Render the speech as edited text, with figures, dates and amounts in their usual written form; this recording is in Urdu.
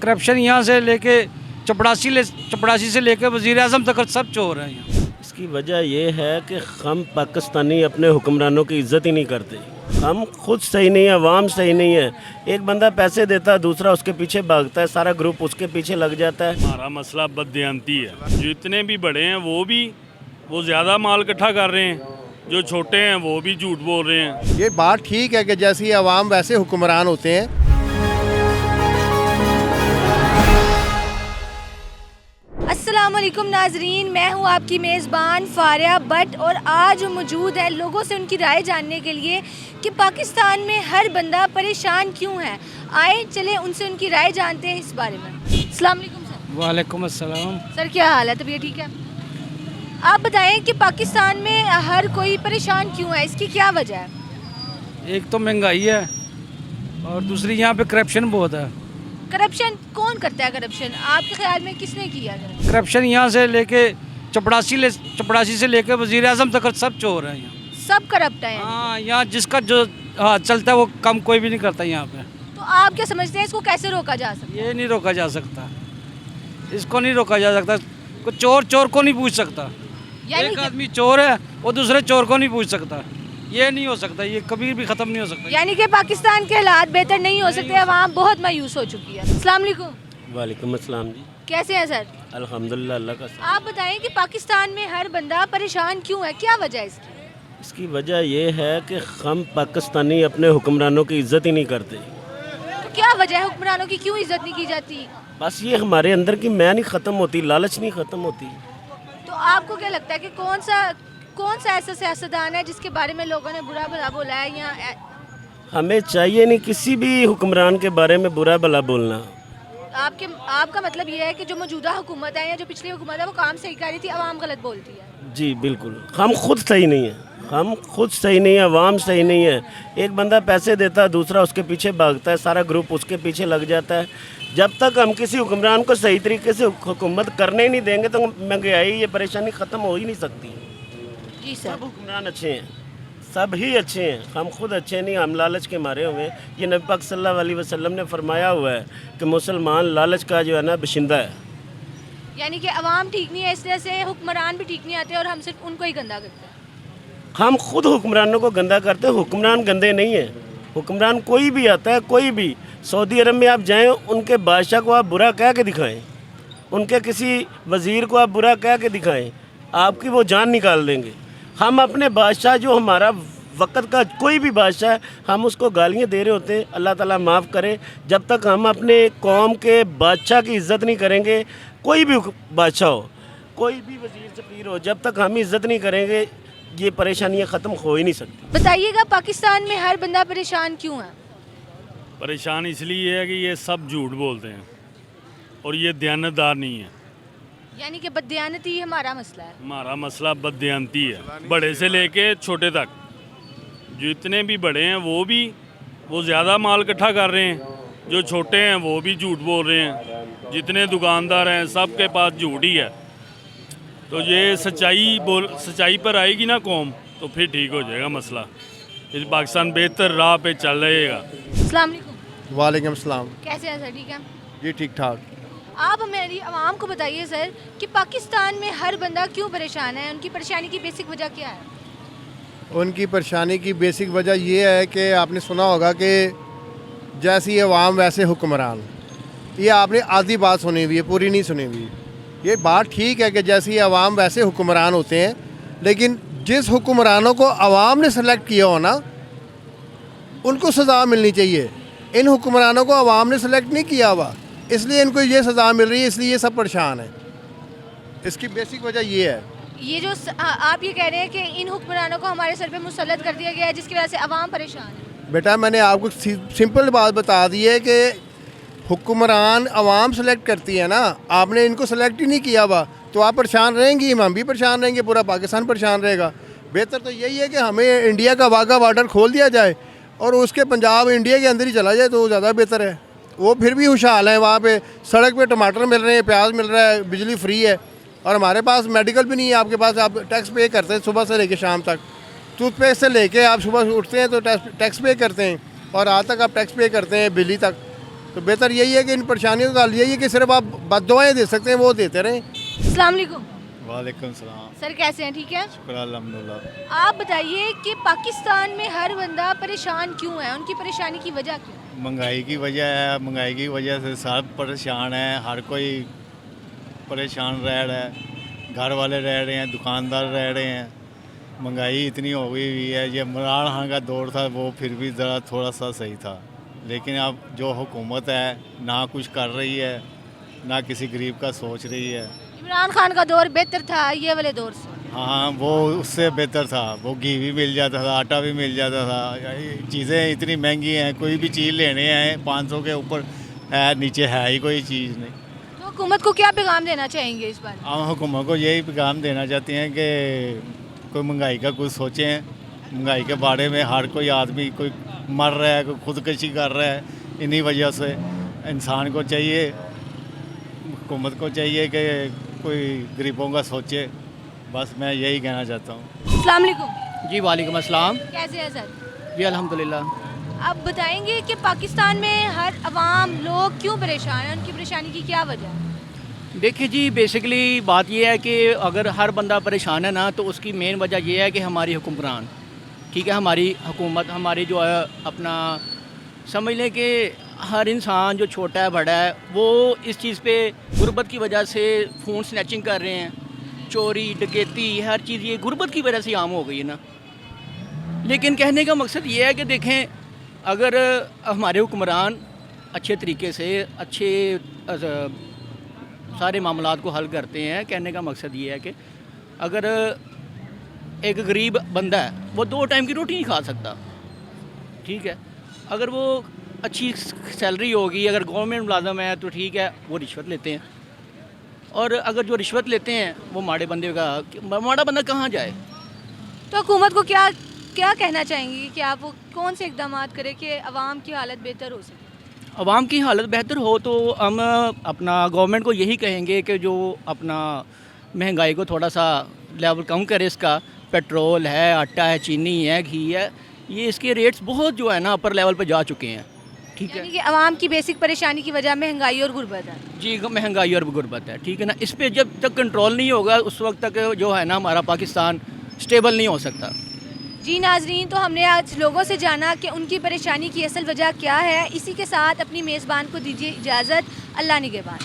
کرپشن یہاں سے لے کے چپڑاسی سے لے کے وزیر اعظم تک سب چور ہیں یہاں. اس کی وجہ یہ ہے کہ ہم پاکستانی اپنے حکمرانوں کی عزت ہی نہیں کرتے. ہم خود صحیح نہیں ہیں، عوام صحیح نہیں ہے. ایک بندہ پیسے دیتا ہے، دوسرا اس کے پیچھے بھاگتا ہے، سارا گروپ اس کے پیچھے لگ جاتا ہے. ہمارا مسئلہ بددیانتی ہے. جتنے بھی بڑے ہیں وہ زیادہ مال اکٹھا کر رہے ہیں، جو چھوٹے ہیں وہ بھی جھوٹ بول رہے ہیں. یہ بات ٹھیک ہے کہ جیسی عوام ویسے حکمران ہوتے ہیں. السلام علیکم ناظرین، میں ہوں آپ کی میزبان فاریہ بٹ اور آج موجود ہے لوگوں سے ان کی رائے جاننے کے لیے کہ پاکستان میں ہر بندہ پریشان کیوں ہے. آئے چلیں ان سے ان کی رائے جانتے ہیں اس بارے میں. السلام علیکم سر. وعلیکم السلام. سر کیا حال ہے؟ طبیعت ٹھیک ہے؟ آپ بتائیں کہ پاکستان میں ہر کوئی پریشان کیوں ہے، اس کی کیا وجہ ہے؟ ایک تو مہنگائی ہے اور دوسری یہاں پہ کرپشن بہت ہے. کرپشن کون کرتا ہے؟ کرپشن آپ کے خیال میں کس نے کیا ہے؟ کرپشن یہاں سے لے کے چپڑاسی سے لے کے وزیر اعظم تک سب چور ہیں یہاں. سب کرپٹ ہیں. ہاں، یہاں جس کا جو چلتا ہے وہ کم کوئی بھی نہیں کرتا یہاں پہ. تو آپ کیا سمجھتے ہیں اس کو کیسے روکا جا سکتا ہے؟ یہ نہیں روکا جا سکتا، اس کو نہیں روکا جا سکتا. چور کو نہیں پوچھ سکتا. یعنی ایک آدمی چور ہے وہ دوسرے چور کو نہیں پوچھ سکتا. یہ نہیں ہو سکتا، یہ کبھی بھی ختم نہیں ہو سکتا. یعنی کہ پاکستان کے حالات بہتر نہیں ہو سکتے، عوام بہت مایوس ہو چکی ہے. السلام علیکم. وعلیکم السلام جی. کیسے ہیں سر؟ الحمدللہ اللہ کا شکر. آپ بتائیں کہ پاکستان میں ہر بندہ پریشان کیوں ہے، کیا وجہ ہے اس کی؟ اس کی وجہ یہ ہے کہ ہم پاکستانی اپنے حکمرانوں کی عزت ہی نہیں کرتے. تو کیا وجہ ہے حکمرانوں کی کیوں عزت نہیں کی جاتی؟ بس یہ ہمارے اندر کی میں نہیں ختم ہوتی، لالچ نہیں ختم ہوتی. تو آپ کو کیا لگتا ہے کہ کون سا ایسا سیاستدان ہے جس کے بارے میں لوگوں نے برا بھلا بولا ہے یا ہمیں چاہیے نہیں کسی بھی حکمران کے بارے میں برا بھلا بولنا. آپ کا مطلب یہ ہے کہ جو موجودہ حکومت ہے یا جو پچھلی حکومت ہے وہ کام صحیح کر رہی تھی، عوام غلط بولتی ہے؟ جی بالکل. ہم خود صحیح نہیں ہیں، عوام صحیح نہیں ہے. ایک بندہ پیسے دیتا ہے، دوسرا اس کے پیچھے بھاگتا ہے، سارا گروپ اس کے پیچھے لگ جاتا ہے. جب تک ہم کسی حکمران کو صحیح طریقے سے حکومت کرنے ہی نہیں دیں گے تو مہنگائی یہ پریشانی ختم ہو ہی نہیں سکتی. جی سر. سب حکمران اچھے ہیں، سب ہی اچھے ہیں. ہم خود اچھے نہیں، ہم لالچ کے مارے ہوئے ہیں. یہ نبی پاک صلی اللہ علیہ وسلم نے فرمایا ہوا ہے کہ مسلمان لالچ کا جو ہے نا بشندہ ہے. یعنی کہ عوام ٹھیک نہیں ہے، اس طرح سے حکمران بھی ٹھیک نہیں آتے اور ہم صرف ان کو ہی گندہ کرتے ہیں. ہم خود حکمرانوں کو گندہ کرتے ہیں. حکمران گندے نہیں ہیں. حکمران کوئی بھی آتا ہے، کوئی بھی. سعودی عرب میں آپ جائیں، ان کے بادشاہ کو آپ برا کہہ کے دکھائیں، ان کے کسی وزیر کو آپ برا کہہ کے دکھائیں، آپ کی وہ جان نکال دیں گے. ہم اپنے بادشاہ جو ہمارا وقت کا کوئی بھی بادشاہ ہے، ہم اس کو گالیاں دے رہے ہوتے ہیں. اللہ تعالیٰ معاف کرے. جب تک ہم اپنے قوم کے بادشاہ کی عزت نہیں کریں گے، کوئی بھی بادشاہ ہو، کوئی بھی وزیر سفیر ہو، جب تک ہم عزت نہیں کریں گے یہ پریشانیاں ختم ہو ہی نہیں سکتی. بتائیے گا پاکستان میں ہر بندہ پریشان کیوں ہے؟ پریشان اس لیے ہے کہ یہ سب جھوٹ بولتے ہیں اور یہ دیانتدار نہیں ہے. یعنی کہ بددیانتی ہمارا مسئلہ ہے. ہمارا مسئلہ بددیانتی ہے، بڑے سے لے کے چھوٹے تک. جتنے بھی بڑے ہیں وہ زیادہ مال اکٹھا کر رہے ہیں، جو چھوٹے ہیں وہ بھی جھوٹ بول رہے ہیں. جتنے دکاندار ہیں سب کے پاس جھوٹ ہی ہے. تو یہ سچائی پر آئے گی نا قوم تو پھر ٹھیک ہو جائے گا مسئلہ. پھر پاکستان بہتر راہ پہ چل رہے گا. السلام علیکم. وعلیکم السلام. کیسے ہیں سر؟ ٹھیک ہے. جی ٹھیک ٹھاک. آپ میری عوام کو بتائیے سر کہ پاکستان میں ہر بندہ کیوں پریشان ہے، ان کی پریشانی کی بیسک وجہ کیا ہے؟ ان کی پریشانی کی بیسک وجہ یہ ہے کہ آپ نے سنا ہوگا کہ جیسی عوام ویسے حکمران. یہ آپ نے آدھی بات سنی ہوئی ہے، پوری نہیں سنی ہوئی. یہ بات ٹھیک ہے کہ جیسی عوام ویسے حکمران ہوتے ہیں، لیکن جس حکمرانوں کو عوام نے سلیکٹ کیا ہو نا ان کو سزا ملنی چاہیے. ان حکمرانوں کو عوام نے سلیکٹ نہیں کیا ہوا، اس لیے ان کو یہ سزا مل رہی ہے، اس لیے یہ سب پریشان ہیں. اس کی بیسک وجہ یہ ہے. یہ جو آپ یہ کہہ رہے ہیں کہ ان حکمرانوں کو ہمارے سر پہ مسلط کر دیا گیا ہے جس کی وجہ سے عوام پریشان ہے. بیٹا میں نے آپ کو سمپل بات بتا دی ہے کہ حکمران عوام سلیکٹ کرتی ہے نا، آپ نے ان کو سلیکٹ ہی نہیں کیا ہوا تو آپ پریشان رہیں گی، ہم بھی پریشان رہیں گے، پورا پاکستان پریشان رہے گا. بہتر تو یہی ہے کہ ہمیں انڈیا کا واگا بارڈر کھول دیا جائے اور اس کے پنجاب انڈیا کے اندر ہی چلا جائے تو زیادہ بہتر ہے. وہ پھر بھی خوشحال ہیں، وہاں پہ سڑک پہ ٹماٹر مل رہے ہیں، پیاز مل رہا ہے، بجلی فری ہے. اور ہمارے پاس میڈیکل بھی نہیں ہے. آپ کے پاس آپ ٹیکس پے کرتے ہیں صبح سے لے کے شام تک. ٹوتھ پیسٹ سے لے کے آپ صبح اٹھتے ہیں تو ٹیکس پے کرتے ہیں اور رات تک آپ ٹیکس پے کرتے ہیں بجلی تک. تو بہتر یہی ہے کہ ان پریشانیوں کا حل یہی ہے کہ صرف آپ بد دعائیں دے سکتے ہیں وہ دیتے رہیں. السلام علیکم وعلیکم السلام. سر، کیسے ہیں؟ ٹھیک ہے. شکر الحمدللہ. آپ بتائیے کہ پاکستان میں ہر بندہ پریشان کیوں ہے؟ ان کی پریشانی کی وجہ کیا ہے؟ مہنگائی کی وجہ ہے. مہنگائی کی وجہ سے سب پریشان ہیں. ہر کوئی پریشان رہ رہا ہے. گھر والے رہ رہے ہیں, دکاندار رہ رہے ہیں. مہنگائی اتنی ہو گئی ہوئی ہے. یہ عمران خان کا دور تھا وہ پھر بھی ذرا تھوڑا سا صحیح تھا, لیکن اب جو حکومت ہے نہ کچھ کر رہی ہے, نہ کسی غریب کا سوچ رہی ہے. عمران خان کا دور بہتر تھا یہ والے دور سے؟ ہاں وہ اس سے بہتر تھا. وہ گھی بھی مل جاتا تھا, آٹا بھی مل جاتا تھا. چیزیں اتنی مہنگی ہیں, کوئی بھی چیز لینے ہیں 500 کے اوپر ہے, نیچے ہے ہی کوئی چیز نہیں. تو حکومت کو کیا پیغام دینا چاہیں گے اس بارے میں؟ ہم حکومت کو یہی پیغام دینا چاہتے ہیں کہ کوئی مہنگائی کا کچھ سوچیں. مہنگائی کے بارے میں ہر کوئی آدمی کوئی مر رہا ہے, کوئی خودکشی کر رہا ہے. انہی وجہ سے انسان کو چاہیے, حکومت کو چاہیے کہ کوئی غریبوں کا سوچے. بس میں یہی کہنا چاہتا ہوں. السلام علیکم. جی وعلیکم السلام. کیسے ہیں سر؟ جی الحمدللہ. آپ بتائیں گے کہ پاکستان میں ہر عوام لوگ کیوں پریشان ہیں؟ ان کی پریشانی کی کیا وجہ ہے؟ دیکھیے جی, بیسکلی بات یہ ہے کہ اگر ہر بندہ پریشان ہے نا تو اس کی مین وجہ یہ ہے کہ ہماری حکمران, ٹھیک ہے, ہماری حکومت, ہماری جو ہے اپنا سمجھ لیں کہ ہر انسان جو چھوٹا ہے بڑا ہے وہ اس چیز پہ غربت کی وجہ سے فون سنیچنگ کر رہے ہیں, چوری ڈکیتی ہر چیز یہ غربت کی وجہ سے عام ہو گئی ہے نا. لیکن کہنے کا مقصد یہ ہے کہ دیکھیں اگر ہمارے حکمران اچھے طریقے سے اچھے سارے معاملات کو حل کرتے ہیں, کہنے کا مقصد یہ ہے کہ اگر ایک غریب بندہ ہے وہ 2 ٹائم کی روٹی نہیں کھا سکتا, ٹھیک ہے, اگر وہ اچھی سیلری ہوگی, اگر گورنمنٹ ملازم ہے تو ٹھیک ہے وہ رشوت لیتے ہیں, اور اگر جو رشوت لیتے ہیں وہ ماڑے بندہ کہاں جائے. تو حکومت کو کیا کہنا چاہیں گے کہ آپ وہ کون سے اقدامات کریں کہ عوام کی حالت بہتر ہو سکے؟ عوام کی حالت بہتر ہو تو ہم اپنا گورنمنٹ کو یہی کہیں گے کہ جو اپنا مہنگائی کو تھوڑا سا لیول کم کرے. اس کا پیٹرول ہے, آٹا ہے, چینی ہے, گھی ہے, یہ اس کے ریٹس بہت جو ہے نا اپر لیول پہ جا چکے ہیں, ٹھیک ہے. یعنی کہ عوام کی بیسک پریشانی کی وجہ مہنگائی اور غربت ہے. جی مہنگائی اور غربت ہے, ٹھیک ہے نا. اس پہ جب تک کنٹرول نہیں ہوگا اس وقت تک جو ہے نا ہمارا پاکستان اسٹیبل نہیں ہو سکتا. جی ناظرین, تو ہم نے آج لوگوں سے جانا کہ ان کی پریشانی کی اصل وجہ کیا ہے. اسی کے ساتھ اپنی میزبان کو دیجیے اجازت. اللہ نگہبان.